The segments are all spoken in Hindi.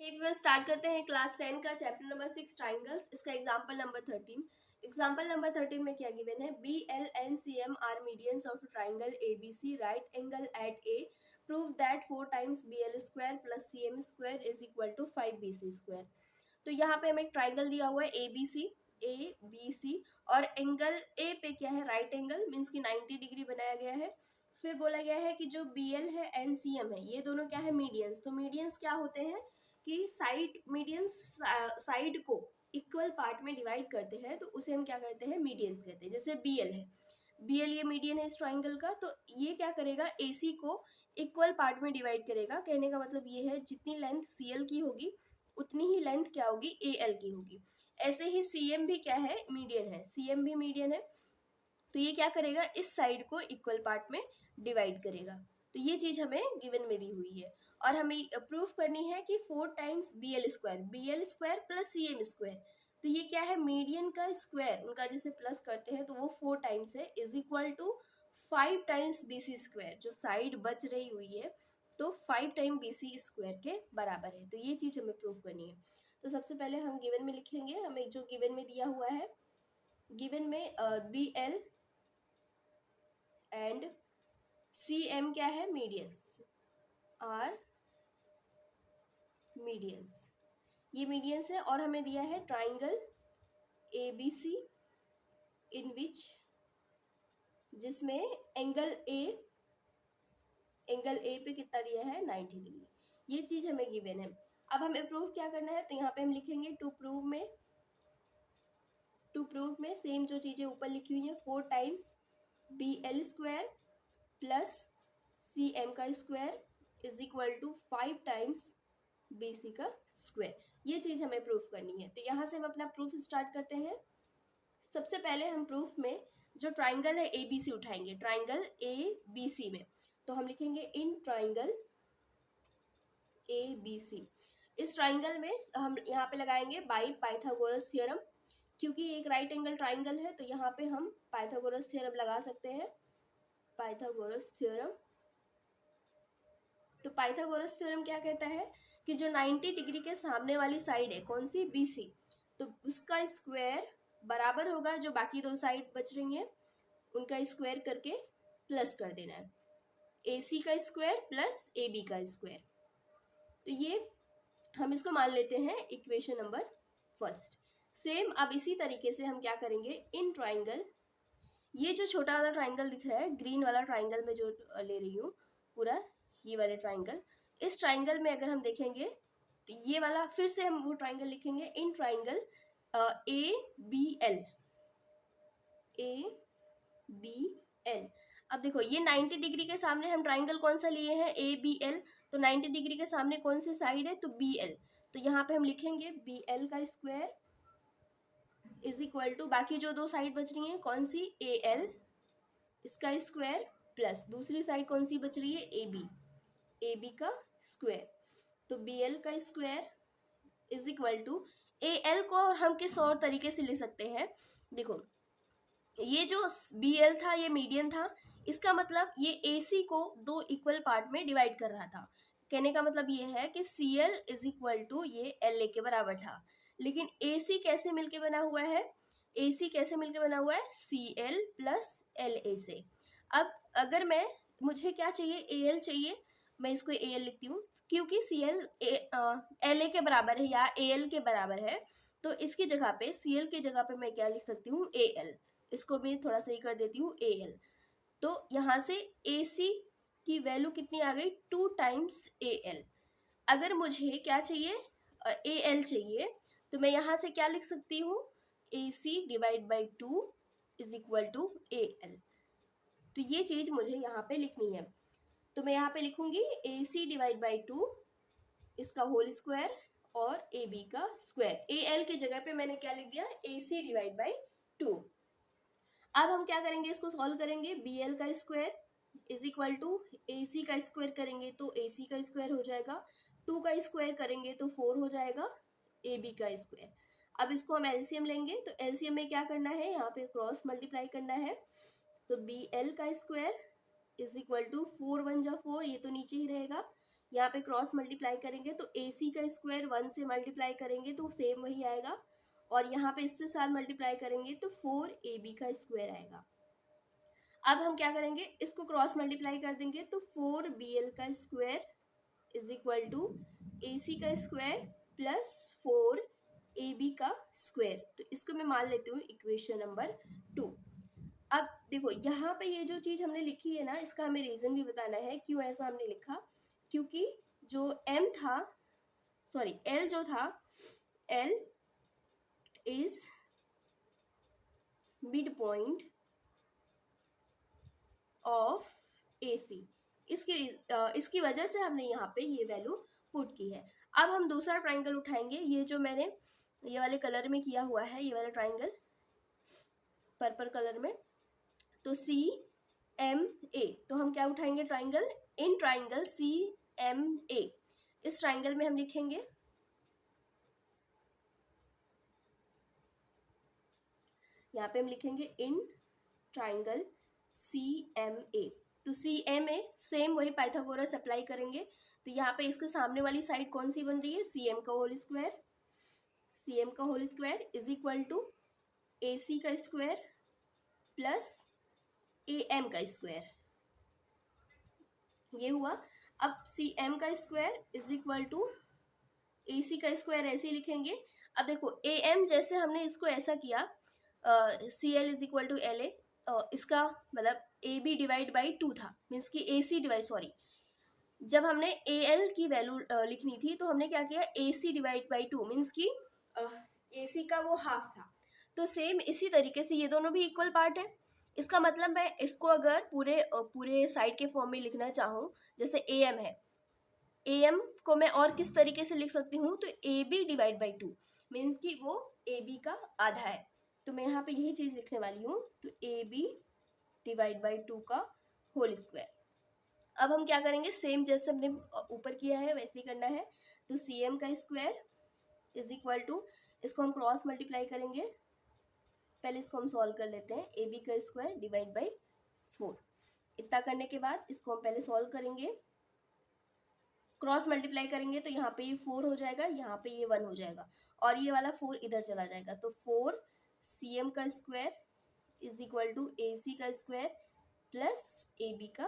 स्टार्ट करते हैं क्लास 10 का चैप्टर नंबर 6 ट्राइंगल्स। इसका एग्जांपल नंबर 13। एग्जांपल नंबर 13 में क्या गिवन है, B L and C M are medians of triangle A B C right angle at A, prove that 4 times B L square plus C M square is equal to 5 B C square. तो यहाँ पे हमें एक ट्राइंगल दिया हुआ है ए बी सी और एंगल ए पे क्या है, राइट एंगल मीन्स की 90 डिग्री बनाया गया है। फिर बोला गया है कि जो बी एल है एंड सी एम है ये दोनों क्या है, मीडियंस। तो मीडियंस क्या होते हैं कि साइड मीडियंस साइड को इक्वल पार्ट में डिवाइड करते हैं तो उसे हम क्या कहते हैं, मीडियंस कहते हैं। जैसे बी एल है, बी एल ये मीडियन है इस ट्राइंगल का, तो ये क्या करेगा, ए सी को इक्वल पार्ट में डिवाइड करेगा। कहने का मतलब ये है जितनी लेंथ सी एल की होगी उतनी ही लेंथ क्या होगी, ए एल की होगी। ऐसे ही सी एम भी क्या है, मीडियन है, सी एम भी मीडियन है, तो ये क्या करेगा, इस साइड को इक्वल पार्ट में डिवाइड करेगा। तो ये चीज हमें गिवन में दी हुई है और हमें प्रूफ करनी है कि 4 times B L square plus C M square. तो ये क्या है, मीडियन का स्क्वायर उनका जैसे प्लस करते हैं तो वो 4 टाइम्स है, is equal to 5 times B C square. जो साइड बच रही हुई है तो 5 टाइम बी सी स्क्वायर के बराबर है। तो ये चीज हमें प्रूफ करनी है। तो सबसे पहले हम गिवन में लिखेंगे, हमें जो गिवन में दिया हुआ है, गिवन में B L and C M क्या है, मीडियंस आर मीडियंस, ये मीडियंस है। और हमें दिया है ट्राइंगल ए बी सी इन विच, जिसमें एंगल ए पे कितना दिया है, 90 डिग्री। ये चीज हमें गिवन है। अब हमें प्रूफ क्या करना है, तो यहाँ पे हम लिखेंगे टू प्रूव में सेम जो चीजें ऊपर लिखी हुई है, 4 times B L square plus C M का square is equal to 5 times B C का स्क्वायर। ये चीज हमें प्रूफ करनी है। तो यहाँ से हम अपना प्रूफ स्टार्ट करते हैं। सबसे पहले हम प्रूफ में जो ट्राइंगल है ए बी सी उठाएंगे, ट्राइंगल ए बी सी में। तो हम लिखेंगे इन ट्राइंगल ए बी सी। इस ट्राइंगल में हम यहाँ पे लगाएंगे बाई पाइथागोरस थ्योरम, क्योंकि एक राइट एंगल ट्राइंगल है तो यहाँ पे हम पाइथागोरस थ्योरम लगा सकते हैं, पाइथागोरस थ्योरम। तो पाइथागोरस थ्योरम क्या कहता है कि जो 90 डिग्री के सामने वाली साइड है कौन सी, बी सी, तो उसका स्क्वायर बराबर होगा जो बाकी दो साइड बच रही हैं उनका स्क्वायर करके प्लस कर देना है, ए सी का स्क्वायर प्लस ए बी का स्क्वायर। तो ये हम इसको मान लेते हैं इक्वेशन नंबर फर्स्ट। सेम अब इसी तरीके से हम क्या करेंगे, इन ट्राइंगल, ये जो छोटा वाला ट्राइंगल दिख रहा है, ग्रीन वाला ट्राइंगल में जो ले रही हूँ पूरा ये वाले ट्राइंगल, इस ट्राइंगल में अगर हम देखेंगे तो ये वाला फिर से हम वो ट्राइंगल लिखेंगे, in triangle A B L, A B L. अब देखो ये 90 डिग्री के सामने हम ट्राइंगल कौन सा लिए हैं, ए बी एल। तो 90 डिग्री के सामने कौन सी साइड है, तो बी एल। तो यहाँ पे हम लिखेंगे बी एल का स्क्वायर इज इक्वल टू बाकी जो दो साइड बच रही है कौन सी, ए एल, इसका स्क्वायर प्लस दूसरी साइड कौन सी बच रही है, ए बी का स्क्वायर। तो बी एल का square is equal to A L को हम किस और तरीके से ले सकते हैं, देखो ये जो बी एल था ये मीडियन था, इसका मतलब ये ए सी को दो इक्वल पार्ट में डिवाइड कर रहा था। कहने का मतलब ये है कि C L is equal to ये एल ए के बराबर था। लेकिन ए सी कैसे मिलके बना हुआ है, ए सी कैसे मिलके बना हुआ है, C L plus L A से। अब अगर मुझे क्या चाहिए, ए एल चाहिए, मैं इसको ए एल लिखती हूँ क्योंकि सी एल एल ए के बराबर है या ए एल के बराबर है। तो इसकी जगह पे सी एल की जगह पे मैं क्या लिख सकती हूँ, ए एल। इसको भी थोड़ा सही कर देती हूँ, ए एल। तो यहाँ से ए सी की वैल्यू कितनी आ गई, 2 टाइम्स ए एल। अगर मुझे क्या चाहिए, ए एल चाहिए, तो मैं यहाँ से क्या लिख सकती हूँ, A C divide by 2 is equal to A L. तो ये चीज मुझे यहाँ पे लिखनी है। तो मैं यहाँ पे लिखूंगी ए सी डिवाइड बाई 2 इसका होल स्क्वायर और ए बी का स्क्वायर। ए एल की जगह पे मैंने क्या लिख दिया, ए सी डिवाइड बाई 2। अब हम क्या करेंगे, इसको सॉल्व करेंगे, बी एल का स्क्वायर इज इक्वल टू ए सी का स्क्वायर करेंगे तो ए सी का स्क्वायर हो जाएगा, 2 का स्क्वायर करेंगे तो 4 हो जाएगा, ए बी का स्क्वायर। अब इसको हम एलसीएम लेंगे, तो एलसीएम में क्या करना है, यहाँ पे क्रॉस मल्टीप्लाई करना है। तो बी एल का स्क्वायर इज इक्वल टू 4 1 जा 4, ये तो नीचे ही रहेगा, यहाँ पे क्रॉस मल्टीप्लाई करेंगे तो AC का स्क्वायर 1 से मल्टीप्लाई करेंगे तो सेम वही आएगा, और यहाँ पे इससे साथ मल्टीप्लाई करेंगे तो 4AB का स्क्वायर आएगा। अब हम क्या करेंगे, इसको क्रॉस मल्टीप्लाई कर देंगे तो 4BL का square is equal to AC का स्क्वायर प्लस 4AB का स्क्वायर। तो इसको मैं मान लेती हूँ इक्वेशन नंबर 2। अब देखो यहाँ पे ये जो चीज हमने लिखी है ना, इसका हमें रीजन भी बताना है क्यों ऐसा हमने लिखा। क्योंकि जो M था, सॉरी L जो था, L is mid point of AC। इसकी वजह से हमने यहाँ पे ये वैल्यू पुट की है। अब हम दूसरा ट्राइंगल उठाएंगे, ये जो मैंने ये वाले कलर में किया हुआ है, ये वाला ट्राइंगल पर्पल कलर में, तो CMA। तो हम क्या उठाएंगे ट्राइंगल, इन ट्राइंगल CMA। इस ट्राइंगल में हम लिखेंगे, यहाँ पे हम लिखेंगे इन ट्राइंगल CMA। तो CMA सेम वही पाइथागोरस अप्लाई करेंगे। तो यहाँ पे इसके सामने वाली साइड कौन सी बन रही है, CM का होल स्क्वायर। CM का whole square is equal to AC का स्क्वायर प्लस AM का स्क्वायर, ये हुआ। अब CM का square is equal to AC का स्क्वायर ऐसे ही लिखेंगे। अब देखो AM जैसे हमने इसको ऐसा किया, CL is equal to LA, इसका मतलब AB डिवाइड बाई 2 था, मीन्स कि AC डिवाइड, सॉरी जब हमने AL की वैल्यू लिखनी थी तो हमने क्या किया, AC डिवाइड बाई 2, मीन्स कि AC का वो हाफ था। तो सेम इसी तरीके से ये दोनों भी इक्वल पार्ट है। इसका मतलब मैं इसको अगर पूरे साइड के फॉर्म में लिखना चाहूँ, जैसे AM है, AM को मैं और किस तरीके से लिख सकती हूँ, तो AB डिवाइड बाई 2, मीन्स कि वो AB का आधा है। तो मैं यहाँ पे यही चीज लिखने वाली हूँ, तो AB डिवाइड बाई 2 का होल स्क्वायर। अब हम क्या करेंगे, सेम जैसे हमने ऊपर किया है वैसे ही करना है। तो CM का स्क्वायर इज इक्वल टू, इसको हम क्रॉस मल्टीप्लाई करेंगे, पहले इसको हम सॉल्व कर लेते हैं, AB का स्क्वायर डिवाइड बाई 4। इतना करने के बाद इसको हम पहले सॉल्व करेंगे, क्रॉस मल्टीप्लाई करेंगे तो यहाँ पे ये 4 हो जाएगा, यहाँ पे ये 1 हो जाएगा, और ये वाला 4 इधर चला जाएगा। तो 4 CM का square is equal to AC का स्क्वायर प्लस AB का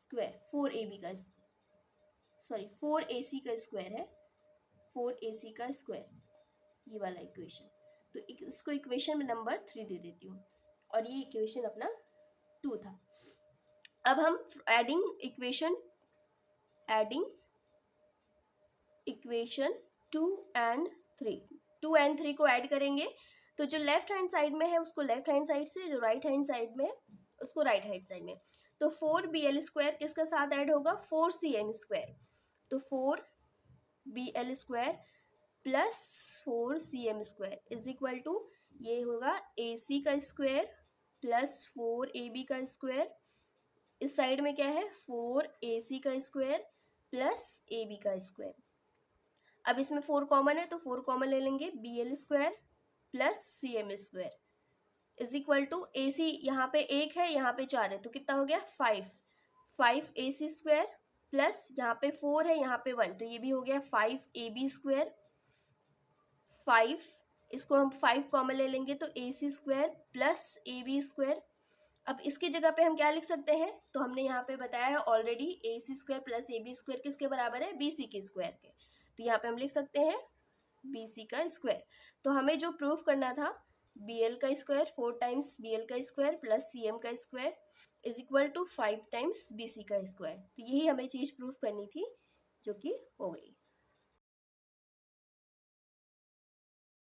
स्क्वायर, 4AB का, सॉरी 4AC का स्क्वायर है, 4AC का स्क्वायर, ये वाला इक्वेशन। तो इसको इक्वेशन में नंबर 3 दे देती हूँ, और ये इक्वेशन अपना 2 था। अब हम एडिंग इक्वेशन 2 and 3, 2 and 3 को ऐड करेंगे। तो जो लेफ्ट हैंड साइड में है उसको लेफ्ट हैंड साइड से, जो राइट हैंड साइड में उसको राइट हैंड साइड में। तो 4BL स्क्वायर किसका साथ ऐड होगा, 4CM स्क्वायर। तो 4BL square plus 4CM square is equal to, ये होगा AC का स्क्वायर प्लस 4AB का स्क्वायर। इस साइड में क्या है, 4AC का स्क्वायर प्लस AB का स्क्वायर। अब इसमें 4 कॉमन है तो 4 कॉमन ले लेंगे, BL square plus CM square is equal to, AC यहाँ पे 1 है, यहाँ पे 4 है, तो कितना हो गया 5 AC स्क्वायर प्लस यहाँ पे 4 है, यहाँ पे 1, तो ये भी हो गया 5AB स्क्वायर। 5, इसको हम 5 कॉमन ले लेंगे तो AC square plus AB square. अब इसकी जगह पे हम क्या लिख सकते हैं, तो हमने यहाँ पे बताया है already, AC square plus AB square किसके बराबर है, BC के स्क्वायर के। तो यहाँ पे हम लिख सकते हैं BC का स्क्वायर। तो हमें जो प्रूफ करना था, BL का स्क्वायर 4 टाइम्स BL का स्क्वायर प्लस CM का square is equal to 5 times BC का स्क्वायर। तो यही हमें चीज प्रूफ करनी थी, जो कि हो गई।